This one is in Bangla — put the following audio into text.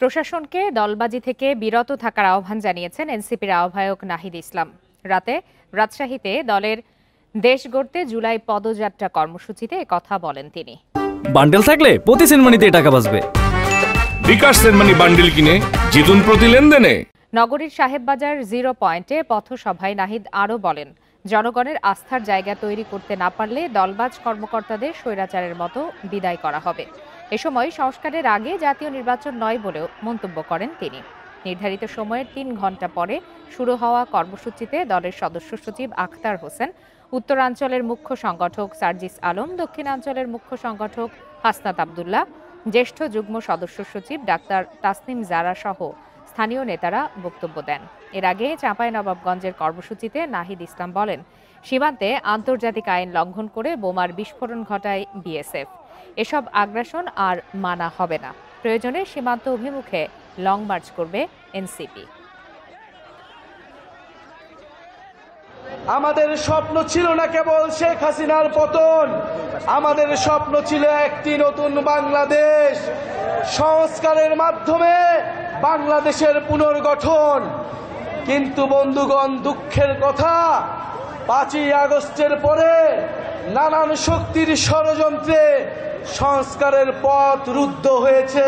প্রশাসনকে দলবাজি থেকে বিরত থাকার আহ্বান জানিয়েছেন এনসিপির আহ্বায়ক নাহিদ ইসলাম। রাতে রাজশাহীতে দলের দেশ গড়তে জুলাই পদযাত্রা কর্মসূচিতে কথা বলেন তিনি। বান্ডেল থাকলে প্রতি সেনমানিতে টাকা বাঁচবে। বিকাশ সেনমানি বান্ডেল কিনে জিতুন প্রতি লেনদেনে। নগরীর সাহেববাজার 0 পয়েন্টে পথসভায় নাহিদ আরও বলেন, জনগণের আস্থার জায়গা তৈরি করতে না পারলে দলবাজ কর্মকর্তাদের স্বৈরাচারের মতো বিদায় করা হবে। এ সময় সংস্কারের আগে জাতীয় নির্বাচন নয় বলেও মন্তব্য করেন তিনি। নির্ধারিত সময়ের 3 ঘণ্টা পরে শুরু হওয়া কর্মসূচিতে দলের সদস্য সচিব আখতার হোসেন, উত্তরাঞ্চলের মুখ্য সংগঠক সার্জিস আলম, দক্ষিণাঞ্চলের মুখ্য সংগঠক হাসনাত আবদুল্লাহ, জ্যেষ্ঠ যুগ্ম সদস্য সচিব ডাক্তার তাসনিম জারা সহ স্থানীয় নেতারা বক্তব্য দেন। এর আগে চাঁপাইনবাবগঞ্জের কর্মসূচিতে নাহিদ ইসলাম বলেন, সীমান্তে আন্তর্জাতিক আইন লঙ্ঘন করে বোমার বিস্ফোরণ ঘটায় বিএসএফ। এসব আগ্রাসন আর মানা হবে না। প্রয়োজনে সীমান্ত অভিমুখে লং মার্চ করবে এনসিপি। আমাদের স্বপ্ন ছিল না কেবল শেখ হাসিনার পতন, আমাদের স্বপ্ন ছিল একটি নতুন বাংলাদেশ, সংস্কারের মাধ্যমে বাংলাদেশের পুনর্গঠন। কিন্তু বন্ধুগণ, দুঃখের কথা, 5ই আগস্টের পরে নানান শক্তির ষড়যন্ত্রে সংস্কারের পথ রুদ্ধ হয়েছে।